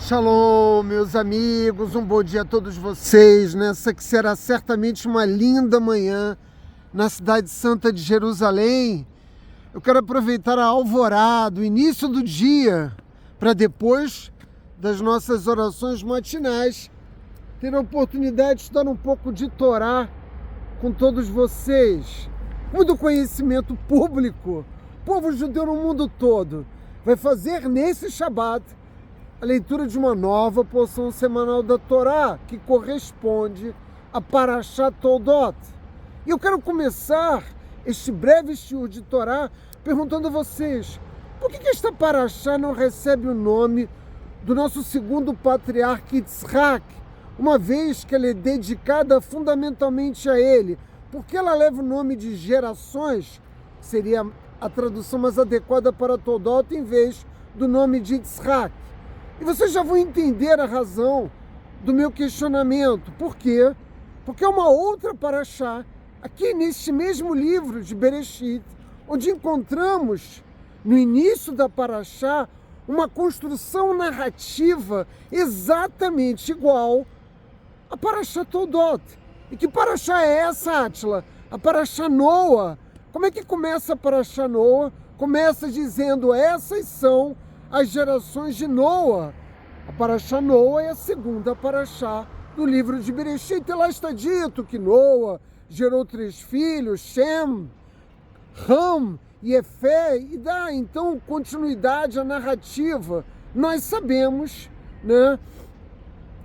Shalom, meus amigos, um bom dia a todos vocês, nessa que será certamente uma linda manhã na cidade santa de Jerusalém. Eu quero aproveitar a alvorada, o início do dia, para depois das nossas orações matinais, ter a oportunidade de estudar um pouco de Torá com todos vocês. Muito conhecimento público, o povo judeu no mundo todo vai fazer nesse Shabat a leitura de uma nova porção semanal da Torá, que corresponde a Parashat Toldot. E eu quero começar este breve shiur de Torá perguntando a vocês, por que esta Parashá não recebe o nome do nosso segundo patriarca Yitzhak, uma vez que ela é dedicada fundamentalmente a ele? Porque ela leva o nome de gerações, que seria a tradução mais adequada para Toldot, em vez do nome de Yitzhak. E vocês já vão entender a razão do meu questionamento. Por quê? Porque é uma outra parashá, aqui neste mesmo livro de Bereshit, onde encontramos, no início da parashá, uma construção narrativa exatamente igual à parashá Toldot. E que parashá é essa, Átila? A parashá Noa. Como é que começa a parashá Noa? Começa dizendo, essas são as gerações de Noa. A parashá Noa é a segunda parashá do livro de Bereshit. E lá está dito que Noa gerou 3 filhos, Shem, Ham e Efé, e dá então continuidade à narrativa. Nós sabemos, né,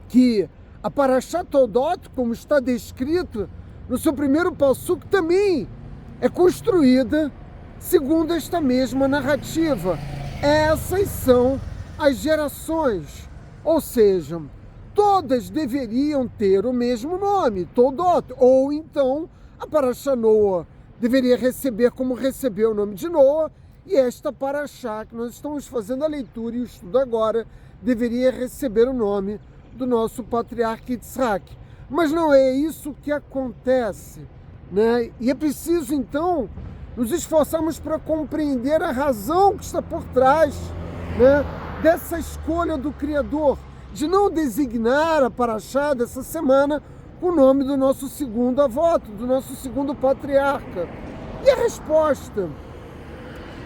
que a parashá Toldot, como está descrito no seu primeiro passuco, também é construída segundo esta mesma narrativa. Essas são as gerações, ou seja, todas deveriam ter o mesmo nome, Toldot, ou então a parashá Noa deveria receber como recebeu o nome de Noa, e esta parashá que nós estamos fazendo a leitura e o estudo agora deveria receber o nome do nosso patriarca Yitzhak. Mas não é isso que acontece, né? E é preciso então nos esforçarmos para compreender a razão que está por trás, né, dessa escolha do Criador, de não designar a parashá dessa semana com o nome do nosso segundo avô, do nosso segundo patriarca. E a resposta,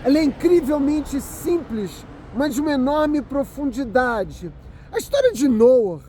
ela é incrivelmente simples, mas de uma enorme profundidade. A história de Noa,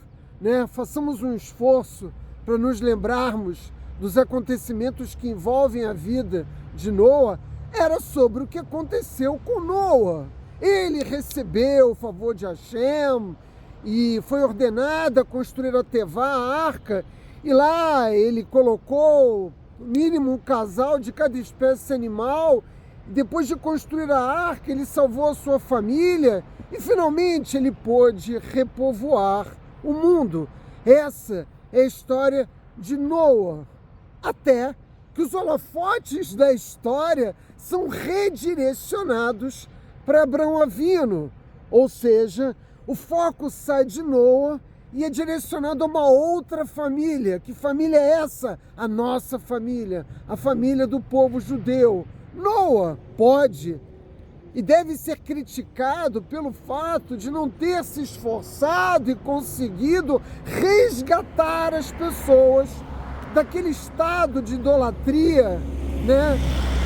né, façamos um esforço para nos lembrarmos dos acontecimentos que envolvem a vida de Noa, era sobre o que aconteceu com Noa. Ele recebeu o favor de Hashem e foi ordenado a construir a Tevá, a arca, e lá ele colocou no mínimo um casal de cada espécie animal. Depois de construir a arca, ele salvou a sua família e finalmente ele pôde repovoar o mundo. Essa é a história de Noa, até que os holofotes da história são redirecionados para Abrão Avino, ou seja, o foco sai de Noa e é direcionado a uma outra família. Que família é essa? A nossa família, a família do povo judeu. Noa pode e deve ser criticado pelo fato de não ter se esforçado e conseguido resgatar as pessoas daquele estado de idolatria, né,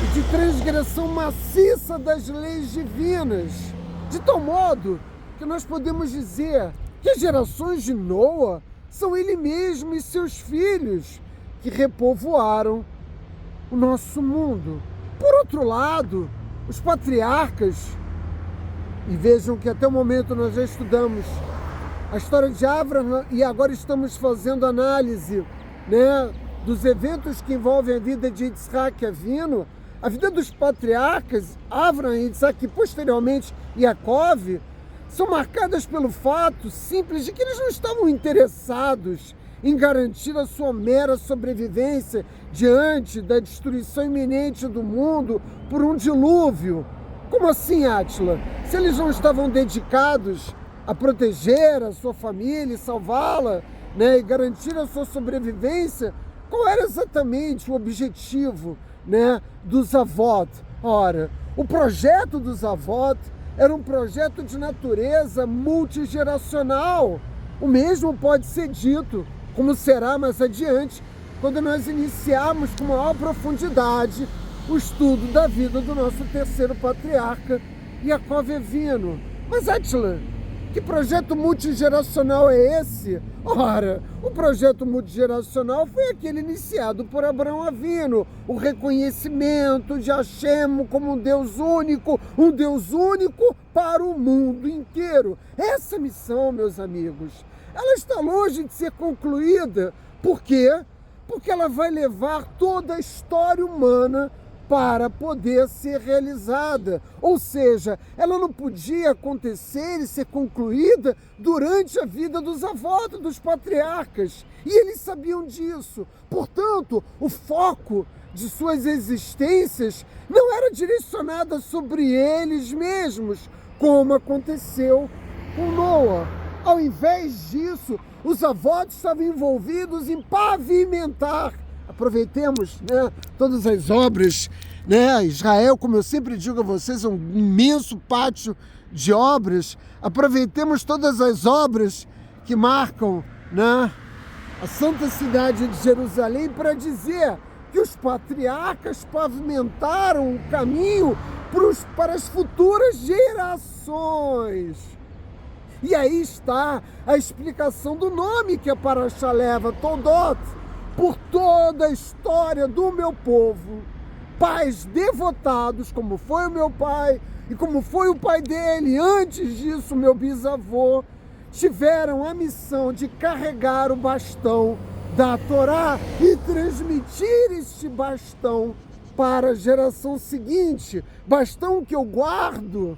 e de transgressão maciça das leis divinas, de tal modo que nós podemos dizer que as gerações de Noa são ele mesmo e seus filhos que repovoaram o nosso mundo. Por outro lado, os patriarcas, e vejam que até o momento nós já estudamos a história de Abraham e agora estamos fazendo análise, né, dos eventos que envolvem a vida de Yitzhak Avinu, a vida dos patriarcas, Abraham, Yitzhak e posteriormente Yaakov, são marcadas pelo fato simples de que eles não estavam interessados em garantir a sua mera sobrevivência diante da destruição iminente do mundo por um dilúvio. Como assim, Átila? Se eles não estavam dedicados a proteger a sua família e salvá-la, né, e garantir a sua sobrevivência, qual era exatamente o objetivo, né, dos avós? Ora, o projeto dos avós era um projeto de natureza multigeracional. O mesmo pode ser dito, como será mais adiante, quando nós iniciarmos com maior profundidade o estudo da vida do nosso terceiro patriarca, Yaakov Avinu. Mas, Átila, que projeto multigeracional é esse? Ora, o projeto multigeracional foi aquele iniciado por Abraão Avinu, o reconhecimento de Hashem como um Deus único para o mundo inteiro. Essa missão, meus amigos, ela está longe de ser concluída. Por quê? Porque ela vai levar toda a história humana para poder ser realizada. Ou seja, ela não podia acontecer e ser concluída durante a vida dos avós, dos patriarcas. E eles sabiam disso. Portanto, o foco de suas existências não era direcionado sobre eles mesmos, como aconteceu com Noa. Ao invés disso, os avós estavam envolvidos em pavimentar. Aproveitemos, todas as obras, Israel, como eu sempre digo a vocês, é um imenso pátio de obras. Aproveitemos todas as obras que marcam, a santa cidade de Jerusalém para dizer que os patriarcas pavimentaram o caminho para as futuras gerações. E aí está a explicação do nome que a Parashá leva, Toldot, por toda a história do meu povo. Pais devotados, como foi o meu pai e como foi o pai dele, antes disso meu bisavô, tiveram a missão de carregar o bastão da Torá e transmitir este bastão para a geração seguinte. Bastão que eu guardo,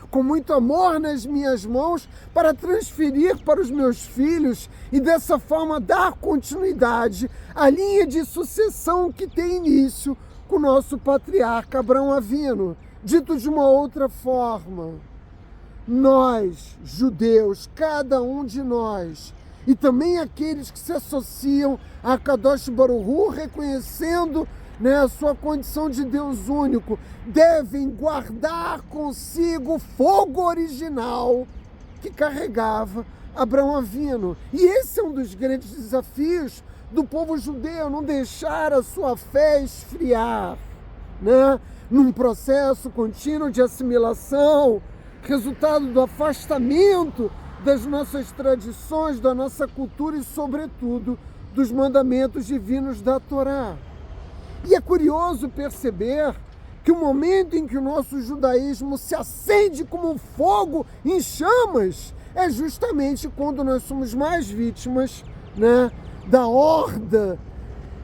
com muito amor nas minhas mãos, para transferir para os meus filhos e dessa forma dar continuidade à linha de sucessão que tem início com o nosso patriarca Abraão Avinu. Dito de uma outra forma, nós, judeus, cada um de nós, e também aqueles que se associam a Kadosh Baruch Hu, reconhecendo a sua condição de Deus único, devem guardar consigo o fogo original que carregava Abraão Avinu. E esse é um dos grandes desafios do povo judeu, não deixar a sua fé esfriar, num processo contínuo de assimilação, resultado do afastamento das nossas tradições, da nossa cultura e, sobretudo, dos mandamentos divinos da Torá. E é curioso perceber que o momento em que o nosso judaísmo se acende como um fogo em chamas é justamente quando nós somos mais vítimas, da horda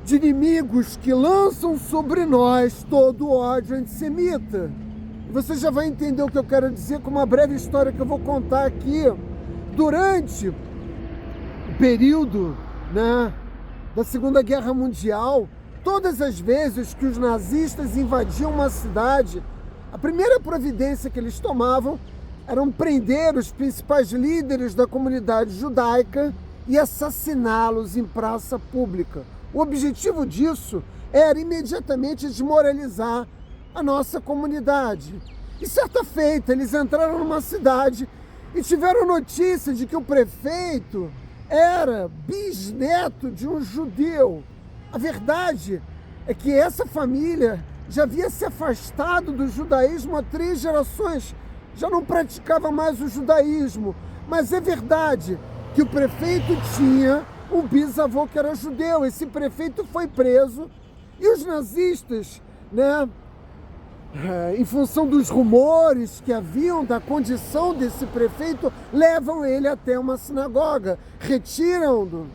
de inimigos que lançam sobre nós todo o ódio antissemita. Você já vai entender o que eu quero dizer com uma breve história que eu vou contar aqui. Durante o período, da Segunda Guerra Mundial, todas as vezes que os nazistas invadiam uma cidade, a primeira providência que eles tomavam era prender os principais líderes da comunidade judaica e assassiná-los em praça pública. O objetivo disso era imediatamente desmoralizar a nossa comunidade. E certa feita, eles entraram numa cidade e tiveram notícia de que o prefeito era bisneto de um judeu. A verdade é que essa família já havia se afastado do judaísmo há 3 gerações, já não praticava mais o judaísmo. Mas é verdade que o prefeito tinha um bisavô que era judeu. Esse prefeito foi preso e os nazistas, em função dos rumores que haviam da condição desse prefeito, levam ele até uma sinagoga, retiram do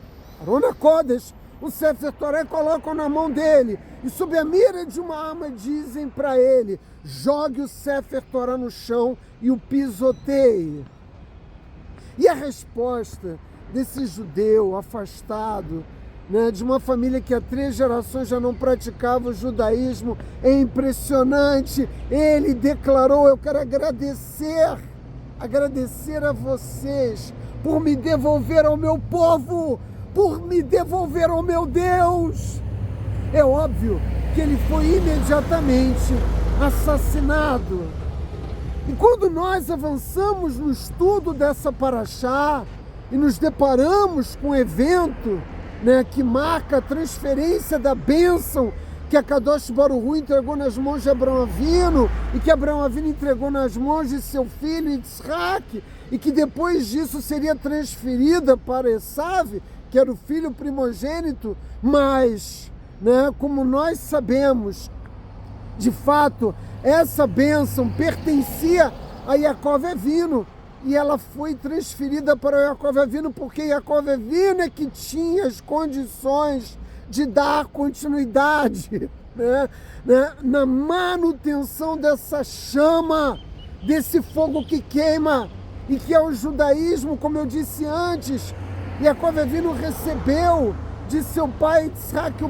Aron HaKodesh o Sefer Torah e colocam na mão dele, e sob a mira de uma arma dizem para ele: jogue o Sefer Torah no chão e o pisoteie. E a resposta desse judeu afastado, de uma família que há 3 gerações já não praticava o judaísmo, é impressionante. Ele declarou: eu quero agradecer a vocês por me devolver ao meu povo, por me devolver ao meu Deus. É óbvio que ele foi imediatamente assassinado. E quando nós avançamos no estudo dessa paraxá e nos deparamos com um evento, né, que marca a transferência da bênção que a Kadosh Baruch Hu entregou nas mãos de Abraão Avinu e que Abraão Avinu entregou nas mãos de seu filho Yitzhak, e que depois disso seria transferida para Esav, que era o filho primogênito, mas, né, como nós sabemos, de fato, essa bênção pertencia a Yaakov Avinu, e ela foi transferida para Yaakov Avinu porque Yaakov Avinu é que tinha as condições de dar continuidade, né, na manutenção dessa chama, desse fogo que queima, e que é o judaísmo, como eu disse antes. Yaakov Avinu recebeu de seu pai Yitzhak o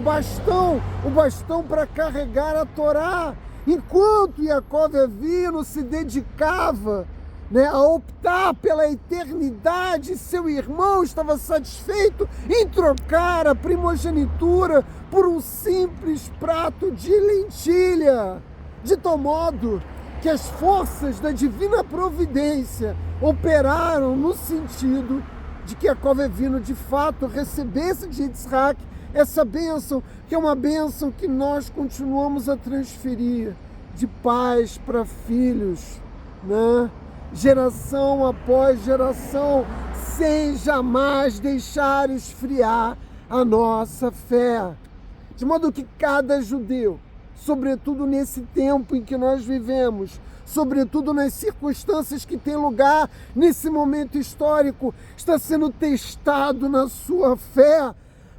bastão para carregar a Torá, enquanto Yaakov Avinu se dedicava, né, a optar pela eternidade. Seu irmão estava satisfeito em trocar a primogenitura por um simples prato de lentilha, de tal modo que as forças da divina providência operaram no sentido de que Yaakov Avinu de fato recebesse de Yitzhak essa bênção, que é uma bênção que nós continuamos a transferir de pais para filhos, né? Geração após geração, sem jamais deixar esfriar a nossa fé. De modo que cada judeu, sobretudo nesse tempo em que nós vivemos, sobretudo nas circunstâncias que têm lugar nesse momento histórico, está sendo testado na sua fé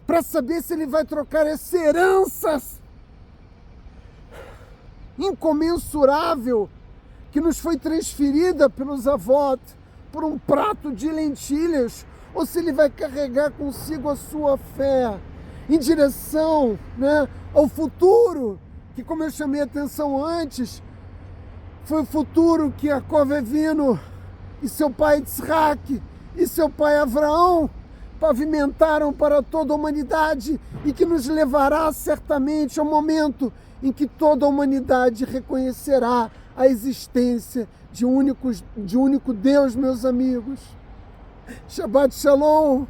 para saber se ele vai trocar essa herança incomensurável que nos foi transferida pelos avós por um prato de lentilhas, ou se ele vai carregar consigo a sua fé em direção, né, ao futuro, que, como eu chamei a atenção antes, foi o futuro que Yaakov Avinu e seu pai Yitzhak e seu pai Abraão pavimentaram para toda a humanidade, e que nos levará certamente ao momento em que toda a humanidade reconhecerá a existência de um único Deus, meus amigos. Shabbat Shalom.